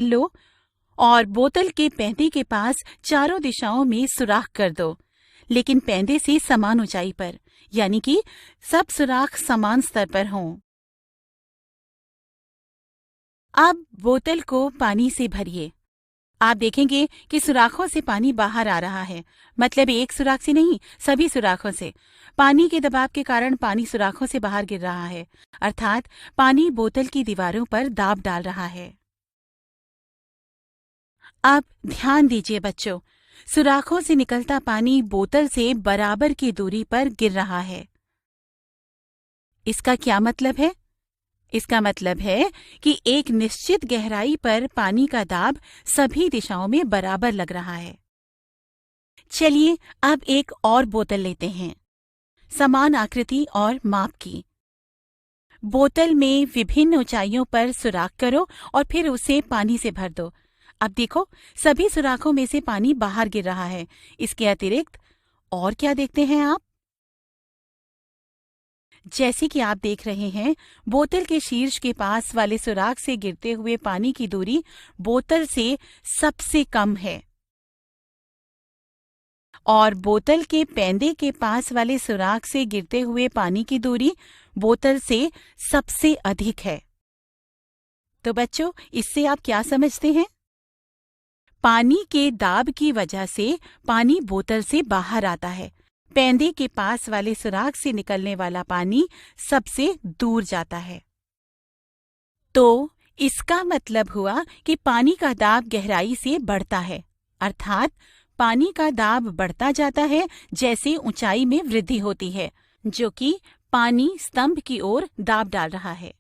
लो और बोतल के पैंदे के पास चारों दिशाओं में सुराख कर दो, लेकिन पैंदे से समान ऊंचाई पर, यानी कि सब सुराख समान स्तर पर हों। अब बोतल को पानी से भरिए। आप देखेंगे कि सुराखों से पानी बाहर आ रहा है, मतलब एक सुराख से नहीं, सभी सुराखों से। पानी के दबाव के कारण पानी सुराखों से बाहर गिर रहा है, अर्थात पानी बोतल की दीवारों पर दाब डाल रहा है। अब ध्यान दीजिए बच्चों, सुराखों से निकलता पानी बोतल से बराबर की दूरी पर गिर रहा है। इसका क्या मतलब है? इसका मतलब है कि एक निश्चित गहराई पर पानी का दाब सभी दिशाओं में बराबर लग रहा है। चलिए अब एक और बोतल लेते हैं, समान आकृति और माप की। बोतल में विभिन्न ऊंचाइयों पर सुराख करो और फिर उसे पानी से भर दो। अब देखो, सभी सुराखों में से पानी बाहर गिर रहा है। इसके अतिरिक्त और क्या देखते हैं आप? जैसे कि आप देख रहे हैं, बोतल के शीर्ष के पास वाले सुराख से गिरते हुए पानी की दूरी बोतल से सबसे कम है और बोतल के पैंदे के पास वाले सुराख से गिरते हुए पानी की दूरी बोतल से सबसे अधिक है। तो बच्चों, इससे आप क्या समझते हैं? पानी के दाब की वजह से पानी बोतल से बाहर आता है। पैंदे के पास वाले सुराख से निकलने वाला पानी सबसे दूर जाता है। तो इसका मतलब हुआ कि पानी का दाब गहराई से बढ़ता है, अर्थात पानी का दाब बढ़ता जाता है जैसे ऊंचाई में वृद्धि होती है, जो कि पानी स्तंभ की ओर दाब डाल रहा है।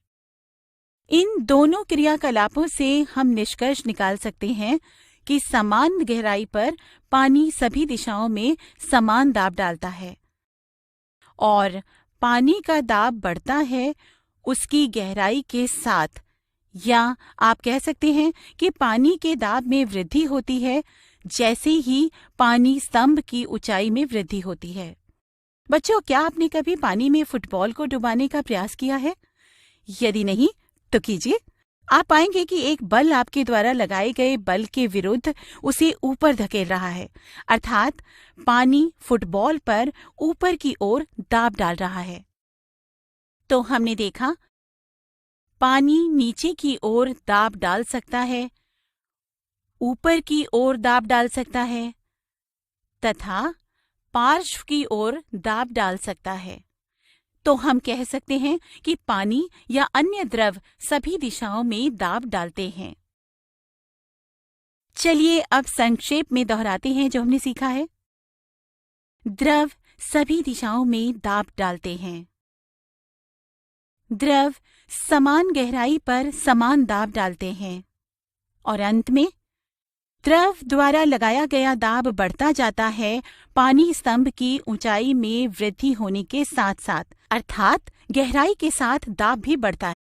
इन दोनों क्रियाकलापों से हम निष्कर्ष निकाल सकते हैं कि समान गहराई पर पानी सभी दिशाओं में समान दाब डालता है और पानी का दाब बढ़ता है उसकी गहराई के साथ, या आप कह सकते हैं कि पानी के दाब में वृद्धि होती है जैसे ही पानी स्तंभ की ऊंचाई में वृद्धि होती है। बच्चों, क्या आपने कभी पानी में फुटबॉल को डुबाने का प्रयास किया है? यदि नहीं तो कीजिए। आप पाएंगे कि एक बल आपके द्वारा लगाए गए बल के विरुद्ध उसे ऊपर धकेल रहा है, अर्थात पानी फुटबॉल पर ऊपर की ओर दाब डाल रहा है। तो हमने देखा, पानी नीचे की ओर दाब डाल सकता है, ऊपर की ओर दाब डाल सकता है तथा पार्श्व की ओर दाब डाल सकता है। तो हम कह सकते हैं कि पानी या अन्य द्रव सभी दिशाओं में दाब डालते हैं। चलिए अब संक्षेप में दोहराते हैं जो हमने सीखा है। द्रव सभी दिशाओं में दाब डालते हैं। द्रव समान गहराई पर समान दाब डालते हैं। और अंत में, द्रव द्वारा लगाया गया दाब बढ़ता जाता है पानी स्तंभ की ऊंचाई में वृद्धि होने के साथ साथ, अर्थात गहराई के साथ दाब भी बढ़ता है।